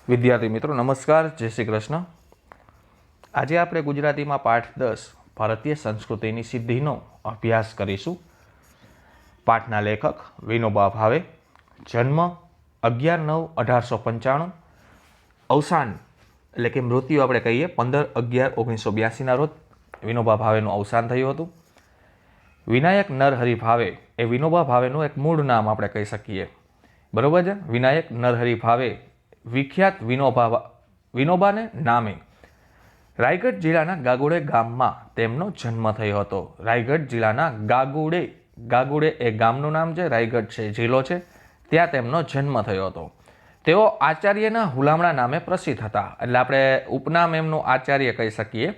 વિદ્યાર્થી મિત્રો નમસ્કાર, જય શ્રી કૃષ્ણ। આજે આપણે ગુજરાતીમાં પાઠ 10 ભારતીય સંસ્કૃતિની સિદ્ધિનો અભ્યાસ કરીશું। પાઠના લેખક વિનોબા ભાવે, જન્મ 11/9/1895, અવસાન એટલે કે મૃત્યુ આપણે કહીએ 15/11/1982ના રોજ વિનોબા ભાવેનું અવસાન થયું હતું। વિનાયક નરહરિ ભાવે એ વિનોબા ભાવેનું એક મૂળ નામ આપણે કહી શકીએ, બરોબર છે। વિનાયક નરહરિ ભાવે વિખ્યાત વિનોબાને નામે રાયગઢ જિલ્લાના ગાગોડે ગામમાં તેમનો જન્મ થયો હતો। રાયગઢ જિલ્લાના ગાગોડે એ ગામનું નામ છે, રાયગઢ છે જિલ્લો છે, ત્યાં તેમનો જન્મ થયો હતો। તેઓ આચાર્યના હુલામણા નામે પ્રસિદ્ધ હતા, એટલે આપણે ઉપનામ એમનું આચાર્ય કહી શકીએ।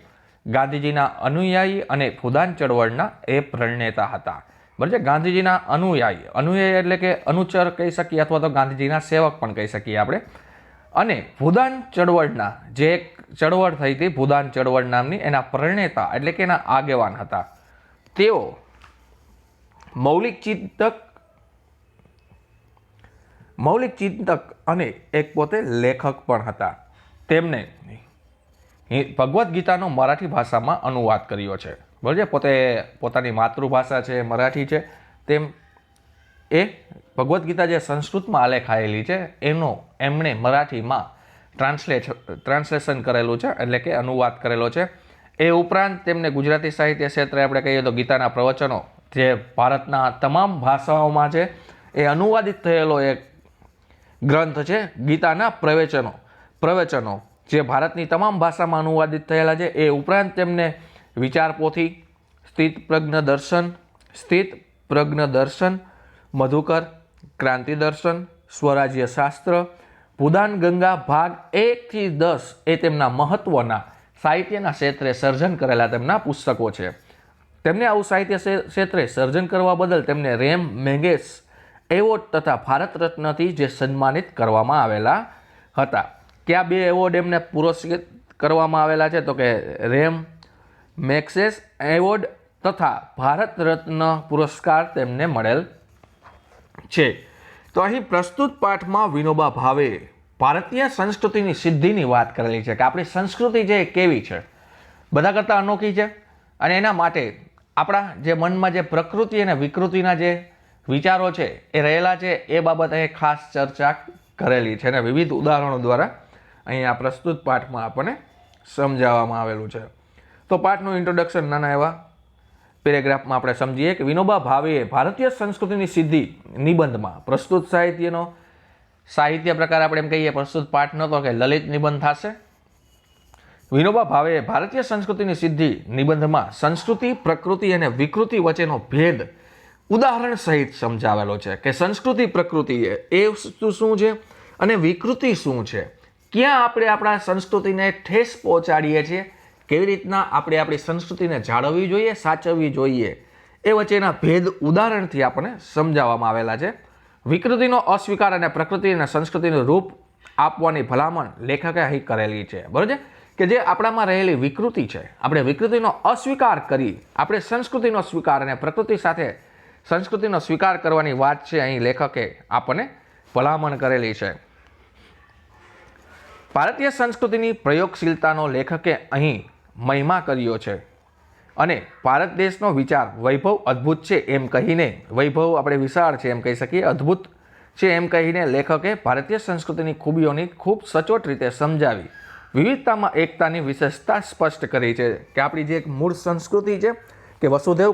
ગાંધીજીના અનુયાયી અને ભૂદાન ચળવળના એ પ્રણેતા હતા, બરાબર છે। ગાંધીજીના અનુયાયી એટલે કે અનુચર કહી શકીએ, અથવા તો ગાંધીજીના સેવક પણ કહી શકીએ આપણે। અને ભૂદાન ચળવળના જે એક ચળવળ થઈ હતી, ભૂદાન ચળવળ નામની, એના પ્રણેતા એટલે કે એના આગેવાન હતા। તેઓ મૌલિક ચિંતક અને એક પોતે લેખક પણ હતા। તેમને ભગવદ્ ગીતાનો મરાઠી ભાષામાં અનુવાદ કર્યો છે, બરાબર છે। પોતાની માતૃભાષા છે મરાઠી છે, તેમ એ ભગવદ્ ગીતા જે સંસ્કૃતમાં આલેખાયેલી છે એમણે મરાઠીમાં ટ્રાન્સલેશન કરેલું છે, એટલે કે અનુવાદ કરેલો છે। એ ઉપરાંત તેમને ગુજરાતી સાહિત્ય ક્ષેત્રે આપણે કહીએ તો ગીતાના પ્રવચનો જે ભારતના તમામ ભાષાઓમાં છે એ અનુવાદિત થયેલો એક ગ્રંથ છે। ગીતાના પ્રવચનો જે ભારતની તમામ ભાષામાં અનુવાદિત થયેલા છે। એ ઉપરાંત તેમને વિચાર પોથી, સ્થિત પ્રજ્ઞ દર્શન, મધુકર, ક્રાંતિ દર્શન, સ્વરાજ્ય શાસ્ત્ર, ભૂદાન ગંગા ભાગ 1 થી 10 એ તેમના મહત્વના સાહિત્યના ક્ષેત્રે સર્જન કરેલા તેમના પુસ્તકો છે। તેમને આવું સાહિત્ય ક્ષેત્રે સર્જન કરવા બદલ તેમને રેમ મેગેસ એવોર્ડ તથા ભારત રત્નથી જે સન્માનિત કરવામાં આવેલા હતા। કયા બે એવોર્ડ એમને પુરસ્કૃત કરવામાં આવેલા છે? તો કે રેમ મેગ્સેસ એવોર્ડ તથા ભારત રત્ન પુરસ્કાર તેમને મળેલ છે। તો અહીં પ્રસ્તુત પાઠમાં વિનોબા ભાવે ભારતીય સંસ્કૃતિની સિદ્ધિની વાત કરેલી છે કે આપણી સંસ્કૃતિ જે કેવી છે, બધા કરતાં અનોખી છે, અને એના માટે આપણા જે મનમાં જે પ્રકૃતિ અને વિકૃતિના જે વિચારો છે એ રહેલા છે, એ બાબતે ખાસ ચર્ચા કરેલી છે અને વિવિધ ઉદાહરણો દ્વારા અહીં આ પ્રસ્તુત પાઠમાં આપણને સમજાવવામાં આવેલું છે। તો પાઠનું ઇન્ટ્રોડક્શન નાના એવા પેરેગ્રાફમાં આપણે સમજીએ કે વિનોબા ભાવેએ ભારતીય સંસ્કૃતિની સિદ્ધિ નિબંધમાં પ્રસ્તુત સાહિત્ય પ્રકાર આપણે એમ કહીએ, પ્રસ્તુત પાઠ નહોતો કે લલિત નિબંધ થશે। વિનોબા ભાવેએ ભારતીય સંસ્કૃતિની સિદ્ધિ નિબંધમાં સંસ્કૃતિ, પ્રકૃતિ અને વિકૃતિ વચ્ચેનો ભેદ ઉદાહરણ સહિત સમજાવેલો છે કે સંસ્કૃતિ પ્રકૃતિ એ વસ્તુ શું છે અને વિકૃતિ શું છે, ક્યાં આપણે આપણા સંસ્કૃતિને ઠેસ પહોંચાડીએ છીએ, કેવી રીતના આપણે આપણી સંસ્કૃતિને જાળવવી જોઈએ, સાચવવી જોઈએ, એ વચ્ચેના ભેદ ઉદાહરણથી આપણને સમજાવવામાં આવેલા છે। વિકૃતિનો અસ્વીકાર અને પ્રકૃતિ અને સંસ્કૃતિનું રૂપ આપવાની ભલામણ લેખકે અહીં કરેલી છે, બરાબર છે, કે જે આપણામાં રહેલી વિકૃતિ છે, આપણે વિકૃતિનો અસ્વીકાર કરી આપણે સંસ્કૃતિનો સ્વીકાર અને પ્રકૃતિ સાથે સંસ્કૃતિનો સ્વીકાર કરવાની વાત છે અહીં લેખકે આપણને ભલામણ કરેલી છે। ભારતીય સંસ્કૃતિની પ્રયોગશીલતાનો લેખકે અહીં મહિમા કર્યો છે અને ભારત દેશનો વિચાર વૈભવ અદ્ભુત છે એમ કહીને, વૈભવ આપણે વિશાળ છે એમ કહી શકીએ, અદ્ભુત છે એમ કહીને લેખકે ભારતીય સંસ્કૃતિની ખૂબીઓની ખૂબ સચોટ રીતે સમજાવી વિવિધતામાં એકતાની વિશેષતા સ્પષ્ટ કરી છે કે આપણી જે એક મૂળ સંસ્કૃતિ છે કે વસુધૈવ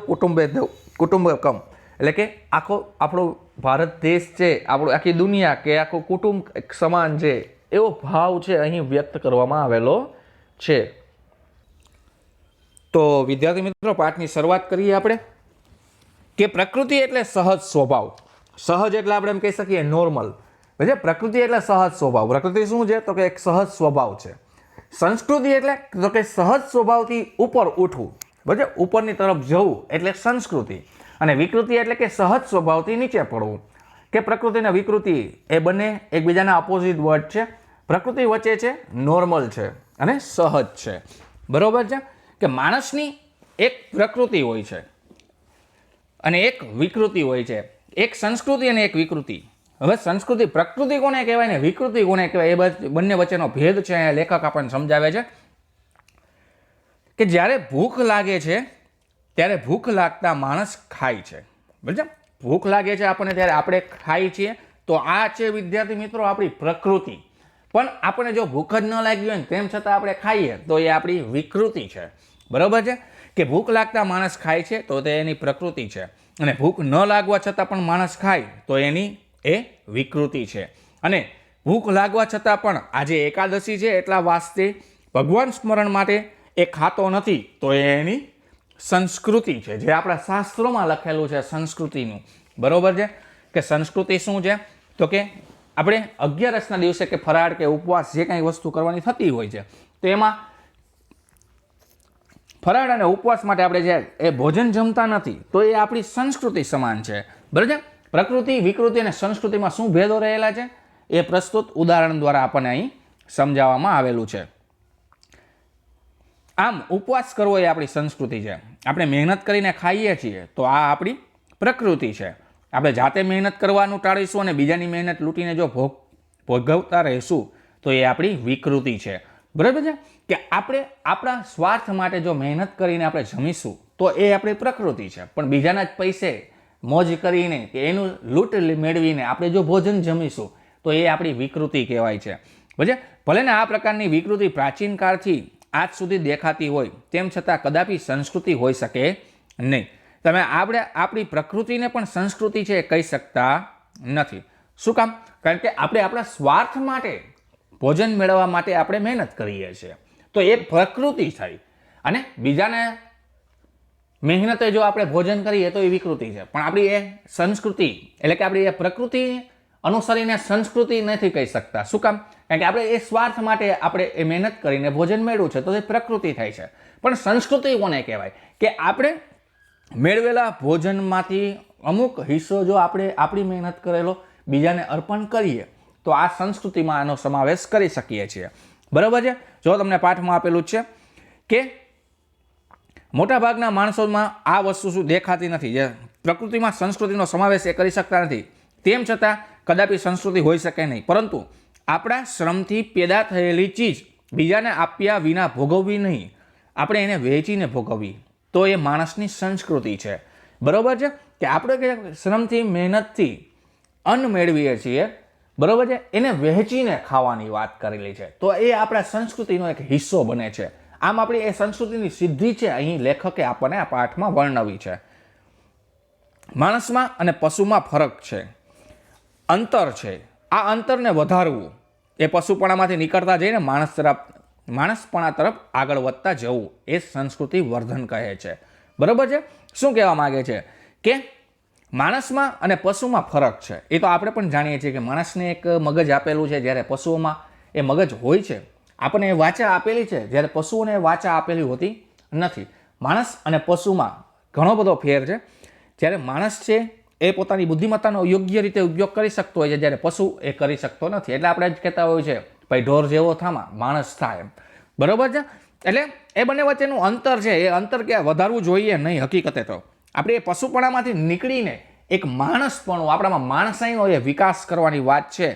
કુટુંબકમ, એટલે કે આપણો ભારત દેશ છે, આપણું આખી દુનિયા કે આખું કુટુંબ એક સમાન છે, એવો ભાવ છે અહીં વ્યક્ત કરવામાં આવેલો છે। તો વિદ્યાર્થી મિત્રો, પાઠની શરૂઆત કરીએ આપણે કે પ્રકૃતિ એટલે સહજ સ્વભાવ। સહજ એટલે આપણે એમ કહી શકીએ નોર્મલ, એટલે પ્રકૃતિ એટલે સહજ સ્વભાવ। પ્રકૃતિ શું છે? તો કે એક સહજ સ્વભાવ છે। સંસ્કૃતિ એટલે તો કે સહજ સ્વભાવથી ઉપર ઉઠવું, બરાબર છે, ઉપરની તરફ જવું એટલે સંસ્કૃતિ। અને વિકૃતિ એટલે કે સહજ સ્વભાવથી નીચે પડવું, કે પ્રકૃતિ અને વિકૃતિ એ બંને એકબીજાના ઓપોઝિટ વર્ડ છે। પ્રકૃતિ વચ્ચે છે નોર્મલ છે અને સહજ છે, બરોબર છે, કે માણસની એક પ્રકૃતિ હોય છે અને એક વિકૃતિ હોય છે, એક સંસ્કૃતિ અને એક વિકૃતિ, હવે સંસ્કૃતિ પ્રકૃતિ કોને કહેવાય ને વિકૃતિ કોને કહેવાય એ બંને વચ્ચેનો ભેદ છે અહીંયા લેખક આપણને સમજાવે છે કે જ્યારે ભૂખ લાગે છે ત્યારે ભૂખ લાગતા માણસ ખાય છે, બરાબર. ભૂખ લાગે છે આપણને ત્યારે આપણે ખાઈએ છીએ. તો આ છે વિદ્યાર્થી મિત્રો આપણી પ્રકૃતિ. પણ આપણને જો ભૂખ જ ન લાગી હોય ને તેમ છતાં આપણે ખાઈએ તો એ આપણી વિકૃતિ છે, બરાબર છે. કે ભૂખ લાગતા માણસ ખાય છે તો તે એની પ્રકૃતિ છે, અને ભૂખ ન લાગવા છતાં પણ માણસ ખાય તો એની એ વિકૃતિ છે. અને ભૂખ લાગવા છતાં પણ આજે એકાદશી છે એટલા વાસ્તે ભગવાન સ્મરણ માટે એ ખાતો નથી તો એ એની સંસ્કૃતિ છે, જે આપણા શાસ્ત્રોમાં લખેલું છે સંસ્કૃતિનું, બરોબર છે. કે સંસ્કૃતિ શું છે તો કે આપણે 11ના દિવસે કે ફરાળ કે ઉપવાસ જે કંઈ વસ્તુ કરવાની થતી હોય છે તો એમાં ફરાળ અને ઉપવાસ માટે આપણે જે એ ભોજન જમતા નથી તો એ આપણી સંસ્કૃતિ સમાન છે, બરાબર છે. પ્રકૃતિ વિકૃતિ અને સંસ્કૃતિમાં શું ભેદો રહેલા છે એ પ્રસ્તુત ઉદાહરણ દ્વારા આપણને અહીં સમજાવવામાં આવેલું છે. આમ ઉપવાસ કરવો એ આપણી સંસ્કૃતિ છે. આપણે મહેનત કરીને ખાઈએ છીએ તો આ આપણી પ્રકૃતિ છે. આપણે જાતે મહેનત કરવાનું ટાળીશું અને બીજાની મહેનત લૂંટીને જો ભોગવતા રહીશું તો એ આપણી વિકૃતિ છે, બરાબર છે. કે આપણે આપણા સ્વાર્થ માટે જો મહેનત કરીને આપણે જમીશું તો એ આપણી પ્રકૃતિ છે. પણ બીજાના જ પૈસે મોજ કરીને કે એનું લૂંટ મેળવીને આપણે જો ભોજન જમીશું તો એ આપણી વિકૃતિ કહેવાય છે, બરાબર. ભલે ને આ પ્રકારની વિકૃતિ પ્રાચીન કાળથી આજ સુધી દેખાતી હોય તેમ છતાં કદાપી સંસ્કૃતિ હોઈ શકે નહીં. તમે આપણે આપણી પ્રકૃતિને પણ સંસ્કૃતિ છે કહી શકતા નથી. શું કામ? કારણ કે આપણે આપણા સ્વાર્થ માટે ભોજન મેળવવા માટે આપણે મહેનત કરીએ છીએ તો એ પ્રકૃતિ થઈ. અને બીજાને મહેનતે જો આપણે ભોજન કરીએ તો એ વિકૃતિ છે. પણ આપણી એ સંસ્કૃતિ એટલે કે આપણી એ પ્રકૃતિ અનુસરીને સંસ્કૃતિ નથી કહી શકતા. શું કામ? કારણ કે આપણે એ સ્વાર્થ માટે આપણે એ મહેનત કરીને ભોજન મેળવ્યું છે તો એ પ્રકૃતિ થાય છે. પણ સંસ્કૃતિ કોને કહેવાય? કે આપણે મેળવેલા ભોજનમાંથી અમુક હિસ્સો જો આપણે આપણી મહેનત કરેલો બીજાને અર્પણ કરીએ તો આ સંસ્કૃતિમાં આનો સમાવેશ કરી શકીએ છીએ, બરાબર છે. જો તમને પાઠમાં આપેલું જ છે કે મોટાભાગના માણસોમાં આ વસ્તુ શું દેખાતી નથી, જે પ્રકૃતિમાં સંસ્કૃતિનો સમાવેશ એ કરી શકતા નથી. તેમ છતાં કદાપી સંસ્કૃતિ હોઈ શકે નહીં. પરંતુ આપણા શ્રમથી પેદા થયેલી ચીજ બીજાને આપ્યા વિના ભોગવવી નહીં, આપણે એને વહેંચીને ભોગવવી તો એ માણસની સંસ્કૃતિ છે, બરાબર છે. કે આપણે શ્રમથી મહેનતથી અન્ન મેળવીએ છીએ, બરાબર છે, એને વહેંચીને ખાવાની વાત કરેલી છે તો એ આપણા સંસ્કૃતિનો એક હિસ્સો બને છે. આમ આપણી એ સંસ્કૃતિની સિદ્ધિ છે અહીં લેખકે આપણને આ પાઠમાં વર્ણવી છે. માણસમાં અને પશુમાં ફરક છે, અંતર છે. આ અંતરને વધારવું એ પશુપણામાંથી નીકળતા જઈને માણસપણા તરફ આગળ વધતા જવું એ સંસ્કૃતિ વર્ધન કહે છે, બરાબર છે. શું કહેવા માંગે છે કે માણસમાં અને પશુમાં ફરક છે. એ તો આપણે પણ જાણીએ છીએ કે માણસને એક મગજ આપેલું છે, જ્યારે પશુઓમાં એ મગજ હોય છે. આપણને એ વાચા આપેલી છે, જ્યારે પશુઓને એ વાચા આપેલી હોતી નથી. માણસ અને પશુમાં ઘણો બધો ફેર છે. જ્યારે માણસ છે એ પોતાની બુદ્ધિમત્તાનો યોગ્ય રીતે ઉપયોગ કરી શકતો હોય છે, જ્યારે પશુ એ કરી શકતો નથી. એટલે આપણે જ કહેતા હોય છે ભાઈ ઢોર જેવો થામાં માણસ થાય એમ, બરાબર છે. એટલે એ બંને વચ્ચેનું અંતર છે એ અંતર ક્યાં વધારવું જોઈએ નહીં. હકીકતે તો આપણે એ પશુપણામાંથી નીકળીને એક માણસપણું આપણામાં માણસાઈનો એ વિકાસ કરવાની વાત છે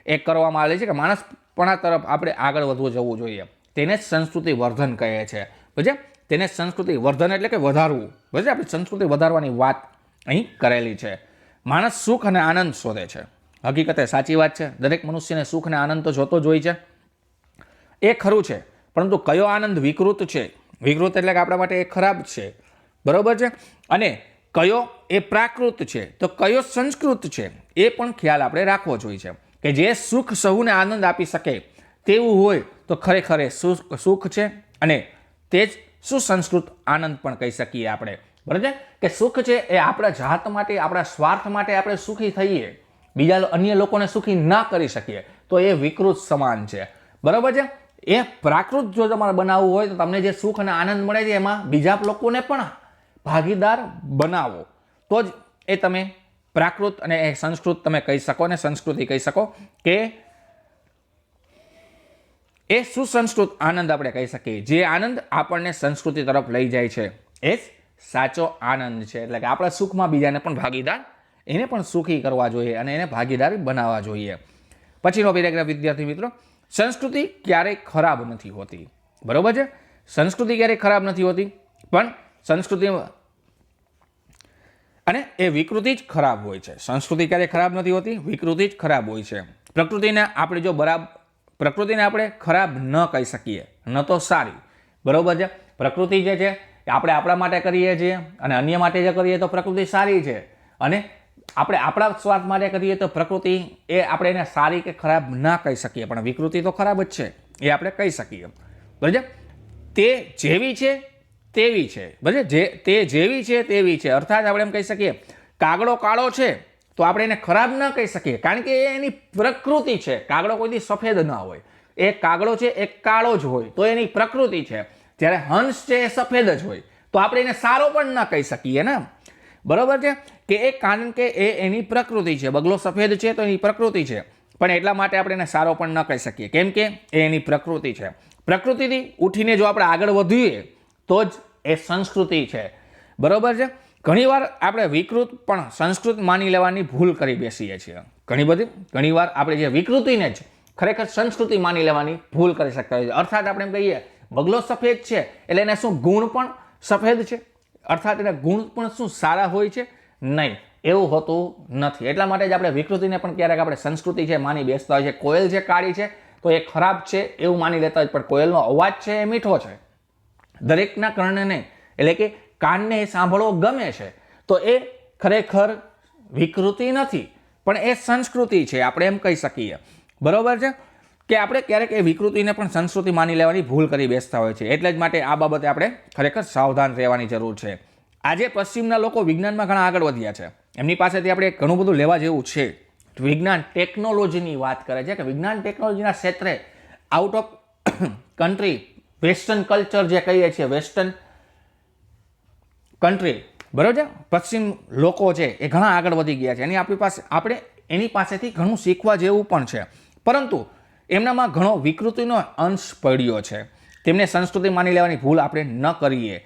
એ કરવામાં આવે છે કે માણસપણા તરફ આપણે આગળ વધવું જવું જોઈએ. તેને જ સંસ્કૃતિ વર્ધન કહે છે, બરાબર. તેને સંસ્કૃતિ વર્ધન એટલે કે વધારવું, બરાબર. આપણે સંસ્કૃતિ વધારવાની વાત અહીં કરેલી છે. માણસ સુખ અને આનંદ શોધે છે. હકીકતે સાચી વાત છે. દરેક મનુષ્યને સુખ અને આનંદ તો જોતો જ હોય છે, એ ખરું છે. પરંતુ કયો આનંદ વિકૃત છે, વિકૃત એટલે કે આપણા માટે એ ખરાબ છે, બરાબર છે. અને કયો એ પ્રાકૃત છે તો કયો સંસ્કૃત છે એ પણ ખ્યાલ આપણે રાખવો જોઈએ. કે જે સુખ સહુને આનંદ આપી શકે તેવું હોય તો ખરેખર એ સુખ છે, અને તે જ સુસંસ્કૃત આનંદ પણ કહી શકીએ આપણે, બરાબર. કે સુખ છે એ આપણા જાત માટે આપણા સ્વાર્થ માટે આપણે સુખી થઈએ, બીજા અન્ય લોકોને સુખી ના કરી શકીએ તો એ વિકૃત સમાન છે, બરાબર છે. એ પ્રાકૃત જો તમારે બનાવવું હોય તો તમને જે સુખ અને આનંદ મળે છે એમાં બીજા લોકોને પણ ભાગીદાર બનાવો તો જ એ તમે પ્રાકૃત અને એ સંસ્કૃત તમે કહી શકો ને સંસ્કૃતિ કહી શકો. કે એ સુસંસ્કૃત આનંદ આપણે કહી શકીએ. જે આનંદ આપણને સંસ્કૃતિ તરફ લઈ જાય છે એ સાચો આનંદ છે. એટલે કે આપણા સુખમાં બીજાને પણ ભાગીદાર એને પણ સુખી કરવા જોઈએ અને એને ભાગીદારી બનાવવા જોઈએ. પછીનો પેરેગ્રાફ વિદ્યાર્થી મિત્રો, સંસ્કૃતિ ક્યારેય ખરાબ નથી હોતી. બરોબર છે, સંસ્કૃતિ ક્યારેય ખરાબ નથી હોતી, પણ સંસ્કૃતિ અને એ વિકૃતિ જ ખરાબ હોય છે. સંસ્કૃતિ ક્યારેય ખરાબ નથી હોતી, વિકૃતિ જ ખરાબ હોય છે. પ્રકૃતિને આપણે જો પ્રકૃતિને આપણે ખરાબ ન કહી શકીએ, ન તો સારી. બરોબર છે, પ્રકૃતિ જે છે એ આપણે આપણા માટે કરીએ છીએ અને અન્ય માટે જે કરીએ તો પ્રકૃતિ સારી છે, અને આપણે આપણા સ્વાર્થ માટે કરીએ તો પ્રકૃતિ એ આપણે એને સારી કે ખરાબ ના કહી શકીએ, પણ વિકૃતિ તો ખરાબ જ છે એ આપણે કહી શકીએ. બરાબર છે, તે જેવી છે તેવી છે. બરાબર છે, તે જેવી છે તેવી છે, અર્થાત આપણે એમ કહી શકીએ કાગડો કાળો છે તો આપણે એને ખરાબ ન કહી શકીએ, કારણ કે એ એની પ્રકૃતિ છે. કાગડો કોઈ દી સફેદ ન હોય, એ કાગડો છે એ કાળો જ હોય, તો એની પ્રકૃતિ છે. જ્યારે હંસ છે એ સફેદ જ હોય, તો આપણે એને સારો પણ ન કહી શકીએ ને. બરોબર છે, કે એ કારણ કે એ એની પ્રકૃતિ છે. બગલો સફેદ છે તો એની પ્રકૃતિ છે, પણ એટલા માટે આપણે એને સારો પણ ન કહી શકીએ, કેમ કે એ એની પ્રકૃતિ છે. પ્રકૃતિથી ઉઠીને જો આપણે આગળ વધીએ તો જ એ સંસ્કૃતિ છે. બરોબર છે, ઘણીવાર આપણે વિકૃત પણ સંસ્કૃત માની લેવાની ભૂલ કરી બેસીએ છીએ. ઘણીવાર આપણે જે વિકૃતિને જ ખરેખર સંસ્કૃતિ માની લેવાની ભૂલ કરી શકતા હોય છે. અર્થાત આપણે એમ કહીએ બગલો સફેદ છે એટલે એને શું ગુણ પણ સફેદ છે, અર્થાત એના ગુણ પણ શું સારા હોય છે? નહીં, એવું હોતું નથી. એટલા માટે જ આપણે વિકૃતિને પણ ક્યારેક આપણે સંસ્કૃતિ છે માની બેસતા હોય છે. કોયલ છે કાળી છે તો એ ખરાબ છે એવું માની લેતા હોય, પણ કોયલનો અવાજ છે એ મીઠો છે. દરેકના કર્ણને એટલે કે કાનને એ સાંભળવો ગમે છે, તો એ ખરેખર વિકૃતિ નથી, પણ એ સંસ્કૃતિ છે, આપણે એમ કહી શકીએ. બરોબર છે, કે આપણે ક્યારેક એ વિકૃતિને પણ સંસ્કૃતિ માની લેવાની ભૂલ કરી બેસતા હોય છે. એટલે જ માટે આ બાબતે આપણે ખરેખર સાવધાન રહેવાની જરૂર છે. આજે પશ્ચિમના લોકો વિજ્ઞાનમાં ઘણા આગળ વધ્યા છે, એમની પાસેથી આપણે ઘણું બધું લેવા જેવું છે. વિજ્ઞાન ટેકનોલોજીની વાત કરે છે કે વિજ્ઞાન ટેકનોલોજીના ક્ષેત્રે out of country western culture જે કહીએ છીએ, વેસ્ટર્ન કન્ટ્રી, બરોબર છે, પશ્ચિમ લોકો છે એ ઘણા આગળ વધી ગયા છે. એની આપણી પાસે આપણે એની પાસેથી ઘણું શીખવા જેવું પણ છે, પરંતુ એમનામાં ઘણો વિકૃતિનો અંશ પડ્યો છે. તેમને સંસ્કૃતિ માની લેવાની ભૂલ આપણે ન કરીએ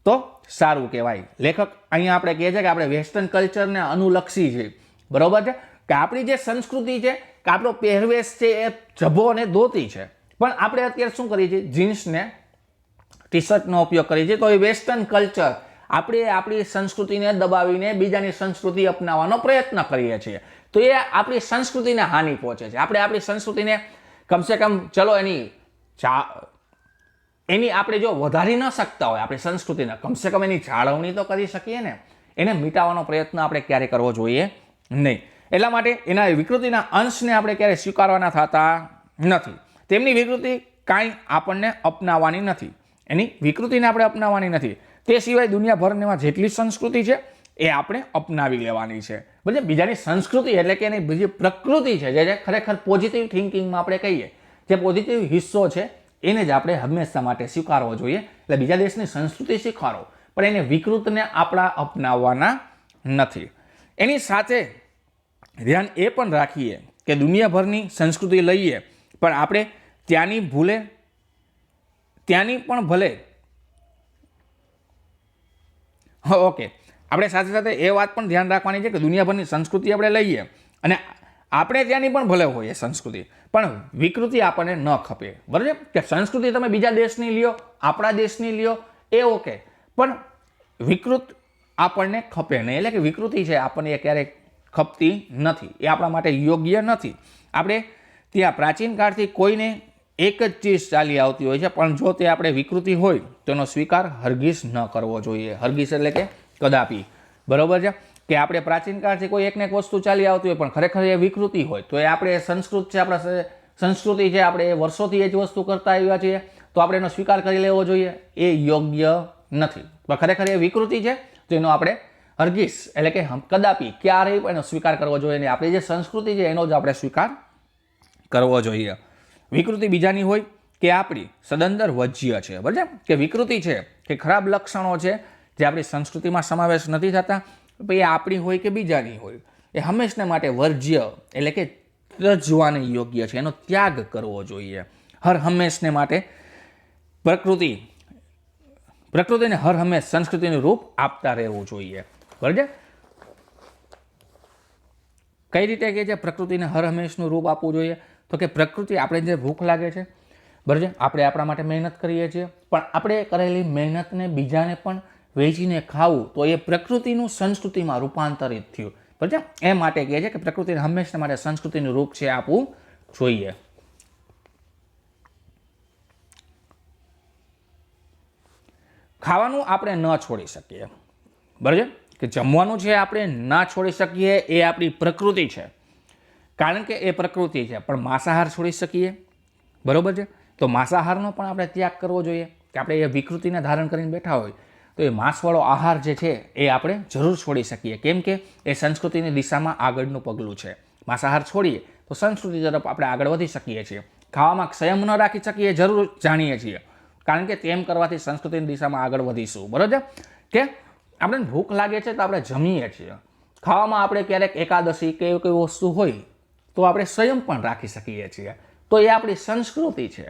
તો સારું કહેવાય. લેખક અહીંયા આપણે કહે છે કે આપણે વેસ્ટર્ન કલ્ચરને અનુલક્ષી છે. બરોબર છે, કે આપણી જે સંસ્કૃતિ છે કે આપણો પહેરવેશ છે એ જભો અને ધોતી છે, પણ આપણે અત્યારે શું કરીએ છીએ, જીન્સને ટી શર્ટનો ઉપયોગ કરીએ છીએ. તો એ વેસ્ટર્ન કલ્ચર, આપણે આપણી સંસ્કૃતિને દબાવીને બીજાની સંસ્કૃતિ અપનાવવાનો પ્રયત્ન કરીએ છીએ, તો એ આપણી સંસ્કૃતિને હાનિ પહોંચે છે. આપણે આપણી સંસ્કૃતિને કમસે કમ ચલો એની આપણે જો વધારી ન શકતા હોય આપણી સંસ્કૃતિને, કમસે કમ એની જાળવણી તો કરી શકીએ ને. એને મિટાવવાનો પ્રયત્ન આપણે ક્યારે કરવો જોઈએ નહીં. એટલા માટે એના વિકૃતિના અંશને આપણે ક્યારે સ્વીકારવાના થતા નથી. તેમની વિકૃતિ કાંઈ આપણને અપનાવવાની નથી, એની વિકૃતિને આપણે અપનાવવાની નથી. તે સિવાય દુનિયાભરમાં જેટલી સંસ્કૃતિ છે એ આપણે અપનાવી લેવાની છે. બરાબર, બીજાની સંસ્કૃતિ એટલે કે એની બીજી પ્રકૃતિ છે જે ખરેખર પોઝિટિવ થિંકિંગમાં આપણે કહીએ, જે પોઝિટિવ હિસ્સો છે એને જ આપણે હંમેશા માટે સ્વીકારવો જોઈએ. એટલે બીજા દેશની સંસ્કૃતિ સ્વીકારો, પણ એને વિકૃતને આપણા અપનાવવાના નથી. એની સાથે ધ્યાન એ પણ રાખીએ કે દુનિયાભરની સંસ્કૃતિ લઈએ, પણ આપણે ત્યાંની પણ ભલે ઓકે, આપણે સાથે સાથે એ વાત પણ ધ્યાન રાખવાની છે કે દુનિયાભરની સંસ્કૃતિ આપણે લઈએ અને આપણે ત્યાંની પણ ભલે હોય એ સંસ્કૃતિ, પણ વિકૃતિ આપણને ન ખપે. બરાબર છે, કે સંસ્કૃતિ તમે બીજા દેશની લ્યો, આપણા દેશની લ્યો એ ઓકે, પણ વિકૃત આપણને ખપે નહીં. એટલે કે વિકૃતિ છે આપણને એ ક્યારેય ખપતી નથી, એ આપણા માટે યોગ્ય નથી. આપણે ત્યાં પ્રાચીન કાળથી કોઈને એક જ ચીજ ચાલી આવતી હોય છે, પણ જો તે આપણે વિકૃતિ હોય તો એનો સ્વીકાર હરગીઝ ન કરવો જોઈએ. હરગીઝ એટલે કે કદાપી. બરોબર છે, કે આપણે પ્રાચીન કાળથી કોઈ એકને એક વસ્તુ ચાલી આવતી હોય પણ ખરેખર એ વિકૃતિ હોય તો એ આપણે સંસ્કૃત છે, આપણા સંસ્કૃતિ છે, આપણે વર્ષોથી એ જ વસ્તુ કરતા આવ્યા છીએ, તો આપણે એનો સ્વીકાર કરી લેવો જોઈએ. એ યોગ્ય નથી. પણ ખરેખર એ વિકૃતિ છે તો એનો આપણે હરગીઝ એટલે કે કદાપી ક્યારેય એનો સ્વીકાર કરવો જોઈએ નહીં. આપણી જે સંસ્કૃતિ છે એનો જ આપણે સ્વીકાર કરવો જોઈએ. વિકૃતિ બીજાની હોય કે આપણી સદંતર વજ્ય છે. બરાબર છે, કે વિકૃતિ છે કે ખરાબ લક્ષણો છે જે આપણી સંસ્કૃતિમાં સમાવેશ નથી થતા, એ આપણી હોય કે બીજાની હોય, એ હંમેશને માટે વર્જ્ય એટલે કે ત્યજવાને યોગ્ય છે, એનો ત્યાગ કરવો જોઈએ. હર હંમેશને માટે પ્રકૃતિને હર હંમેશ સંસ્કૃતિનું રૂપ આપતા રહેવું જોઈએ. બરાબર છે, કઈ રીતે કે છે પ્રકૃતિને હર હંમેશનું રૂપ આપવું જોઈએ? તો કે પ્રકૃતિ, આપણે જે ભૂખ લાગે છે બરાબર છે, આપણે આપણા માટે મહેનત કરીએ છીએ, પણ આપણે કરેલી મહેનતને બીજાને પણ વેચીને ખાવું, તો એ પ્રકૃતિનું સંસ્કૃતિમાં રૂપાંતરિત થયું બરાબર છે. એ માટે કહે છે કે પ્રકૃતિને હંમેશા માટે સંસ્કૃતિનું રૂપ છે આપવું જોઈએ. ખાવાનું આપણે ન છોડી શકીએ બરાબર છે, કે જમવાનું છે આપણે ના છોડી શકીએ, એ આપણી પ્રકૃતિ છે, કારણ કે એ પ્રકૃતિ છે. પણ માંસાહાર છોડી શકીએ બરાબર છે, તો માંસાહારનો પણ આપણે ત્યાગ કરવો જોઈએ. કે આપણે એ વિકૃતિને ધારણ કરીને બેઠા હોય તો એ માંસવાળો આહાર જે છે એ આપણે જરૂર છોડી શકીએ, કેમ કે એ સંસ્કૃતિની દિશામાં આગળનું પગલું છે. માંસાહાર છોડીએ તો સંસ્કૃતિ તરફ આપણે આગળ વધી શકીએ છીએ. ખાવામાં સંયમ ન રાખી શકીએ જરૂર જાણીએ છીએ, કારણ કે તેમ કરવાથી સંસ્કૃતિની દિશામાં આગળ વધીશું બરાબર છે. કે આપણે ભૂખ લાગે છે તો આપણે જમીએ છીએ, ખાવામાં આપણે ક્યારેક એકાદશી કે એવી કોઈ વસ્તુ હોય તો આપણે સંયમ પણ રાખી શકીએ છીએ, તો એ આપણી સંસ્કૃતિ છે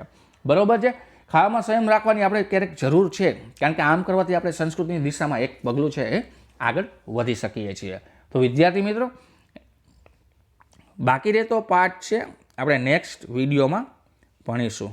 બરાબર છે. ખાવામાં સંયમ રાખવાની આપણે ક્યારેક જરૂર છે, કારણ કે આમ કરવાથી આપણે સંસ્કૃતિની દિશામાં એક પગલું છે એ આગળ વધી શકીએ છીએ. તો વિદ્યાર્થી મિત્રો, બાકી રહેતો પાઠ છે આપણે નેક્સ્ટ વિડીયોમાં ભણીશું.